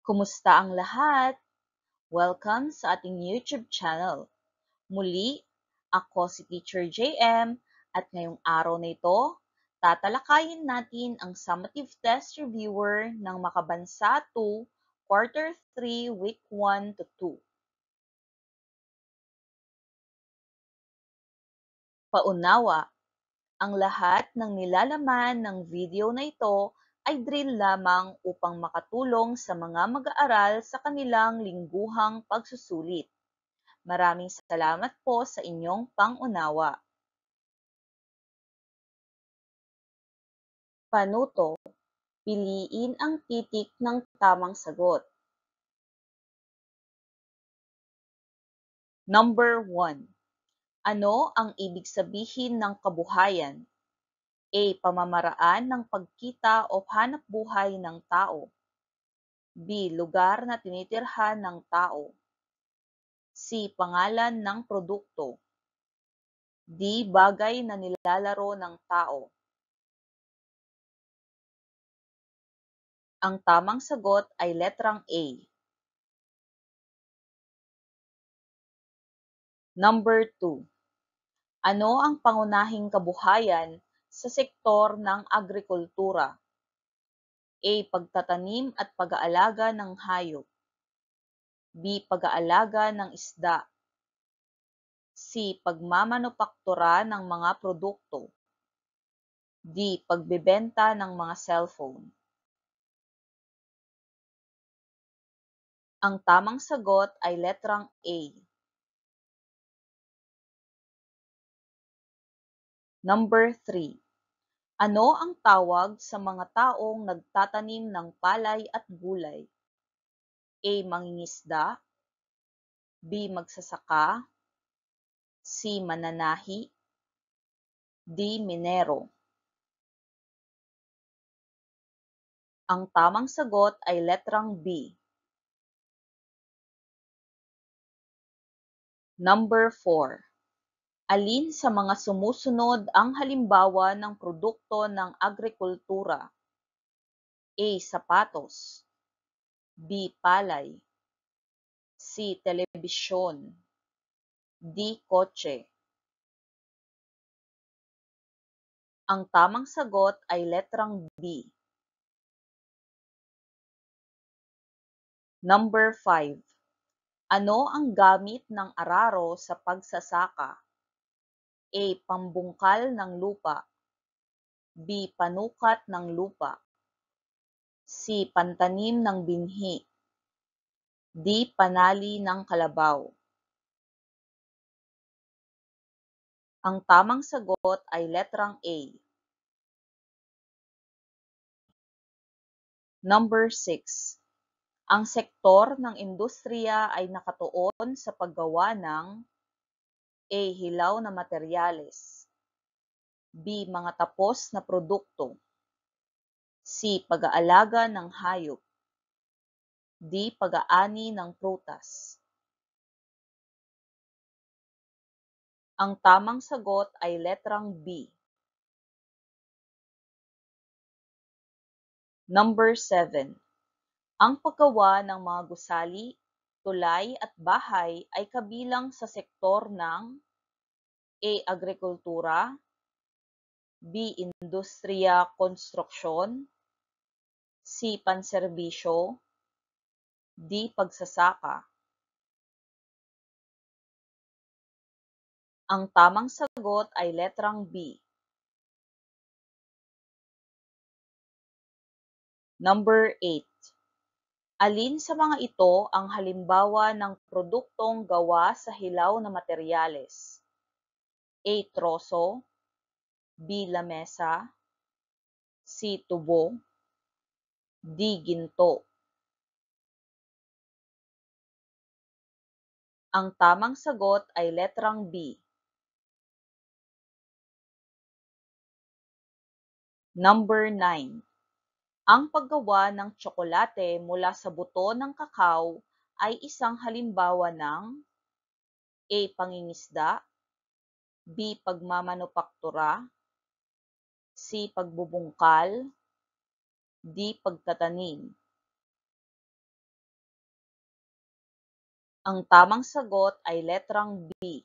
Kumusta ang lahat? Welcome sa ating YouTube channel. Muli, ako si Teacher JM at ngayong araw na ito, tatalakayin natin ang summative test reviewer ng Makabansa 2, Quarter 3, Week 1 to 2. Paunawa, ang lahat ng nilalaman ng video na ito ay drill lamang upang makatulong sa mga mag-aaral sa kanilang lingguhang pagsusulit. Maraming salamat po sa inyong pang-unawa. Panuto, piliin ang titik ng tamang sagot. Number 1. Ano ang ibig sabihin ng kabuhayan? A. Pamamaraan ng pagkita o hanapbuhay ng tao. B. Lugar na tinitirhan ng tao. C. Pangalan ng produkto. D. Bagay na nilalaro ng tao. Ang tamang sagot ay letrang A. Number 2. Ano ang pangunahing kabuhayan sa sektor ng agrikultura? A. Pagtatanim at pag-aalaga ng hayop. B. Pag-aalaga ng isda. C. Pagmamanupaktura ng mga produkto. D. Pagbebenta ng mga cellphone. Ang tamang sagot ay letrang A. Number 3. Ano ang tawag sa mga taong nagtatanim ng palay at gulay? A. Mangingisda. B. Magsasaka. C. Mananahi. D. Minero. Ang tamang sagot ay letrang B. Number 4. Alin sa mga sumusunod ang halimbawa ng produkto ng agrikultura? A. Sapatos. B. Palay. C. Telebisyon. D. Kotse. Ang tamang sagot ay letrang B. Number 5. Ano ang gamit ng araro sa pagsasaka? A. Pambungkal ng lupa. B. Panukat ng lupa. C. Pantanim ng binhi. D. Panali ng kalabaw. Ang tamang sagot ay letrang A. Number 6. Ang sektor ng industriya ay nakatuon sa paggawa ng A. Hilaw na materyales. B. Mga tapos na produkto. C. Pag-aalaga ng hayop. D. Pag-aani ng prutas. Ang tamang sagot ay letrang B. Number 7. Ang paggawa ng mga gusali, tulay at bahay ay kabilang sa sektor ng A. Agrikultura. B. Industriya, konstruksyon. C. Panserbisyo. D. Pagsasaka. Ang tamang sagot ay letrang B. Number 8. Alin sa mga ito ang halimbawa ng produktong gawa sa hilaw na materyales? A. Troso. B. Lamesa. C. Tubo. D. Ginto. Ang tamang sagot ay letrang B. Number 9. Ang paggawa ng tsokolate mula sa buto ng kakao ay isang halimbawa ng A. Pangingisda. B. Pagmamanupaktura. C. Pagbubungkal. D. Pagtatanim. Ang tamang sagot ay letrang B.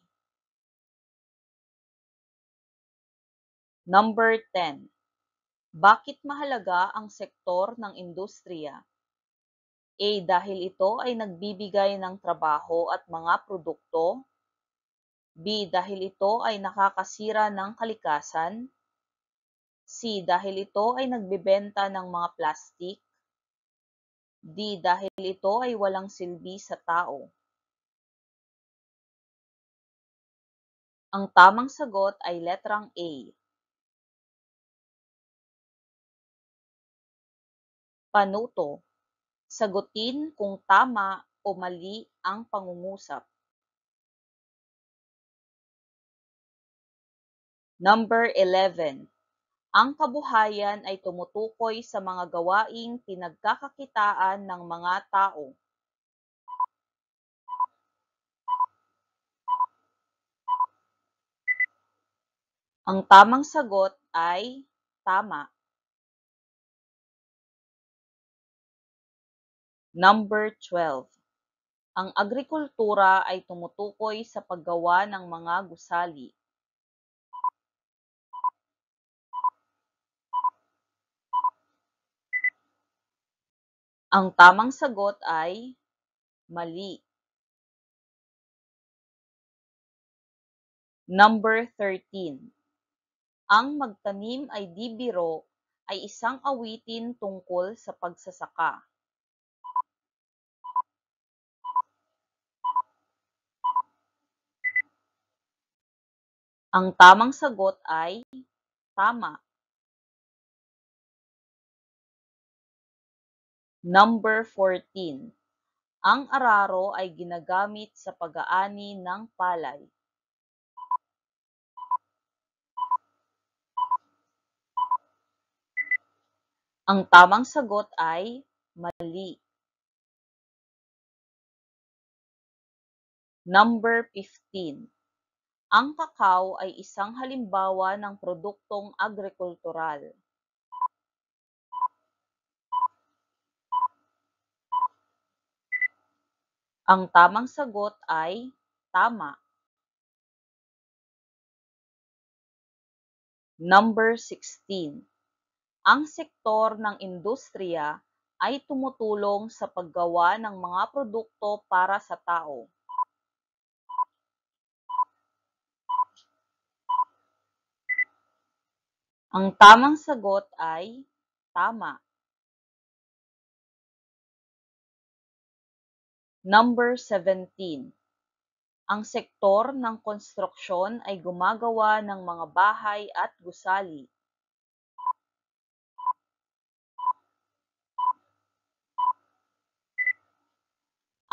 Number 10. Bakit mahalaga ang sektor ng industriya? A. Dahil ito ay nagbibigay ng trabaho at mga produkto. B. Dahil ito ay nakakasira ng kalikasan. C. Dahil ito ay nagbebenta ng mga plastik. D. Dahil ito ay walang silbi sa tao. Ang tamang sagot ay letrang A. Panuto. Sagutin kung tama o mali ang pangungusap. Number 11. Ang kabuhayan ay tumutukoy sa mga gawaing pinagkakakitaan ng mga tao. Ang tamang sagot ay tama. Number 12. Ang agrikultura ay tumutukoy sa paggawa ng mga gusali. Ang tamang sagot ay mali. Number 13. Ang magtanim ay di biro ay isang awitin tungkol sa pagsasaka. Ang tamang sagot ay tama. Number 14. Ang araro ay ginagamit sa pag-aani ng palay. Ang tamang sagot ay mali. Number 15. Ang kakao ay isang halimbawa ng produktong agrikultural. Ang tamang sagot ay tama. Number 16. Ang sektor ng industriya ay tumutulong sa paggawa ng mga produkto para sa tao. Ang tamang sagot ay tama. Number 17. Ang sektor ng konstruksyon ay gumagawa ng mga bahay at gusali.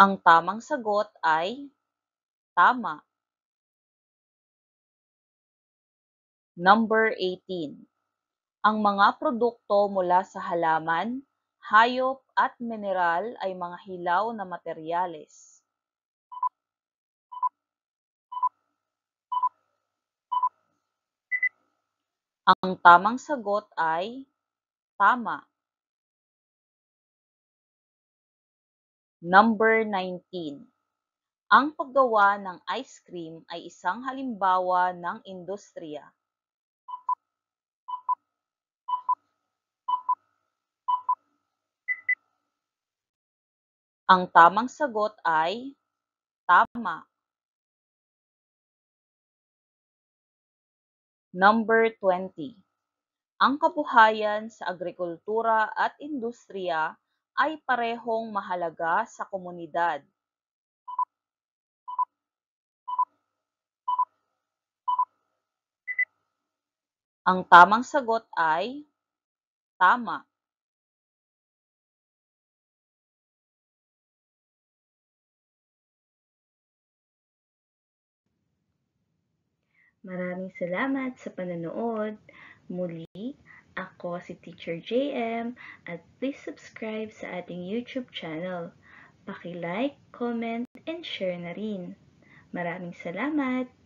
Ang tamang sagot ay tama. Number 18. Ang mga produkto mula sa halaman, hayop at mineral ay mga hilaw na materyales. Ang tamang sagot ay tama. Number 19. Ang paggawa ng ice cream ay isang halimbawa ng industriya. Ang tamang sagot ay tama. Number 20. Ang kabuhayan sa agrikultura at industriya ay parehong mahalaga sa komunidad. Ang tamang sagot ay tama. Maraming salamat sa panonood. Muli, ako si Teacher JM at please subscribe sa ating YouTube channel. Paki-like, comment, and share na rin. Maraming salamat!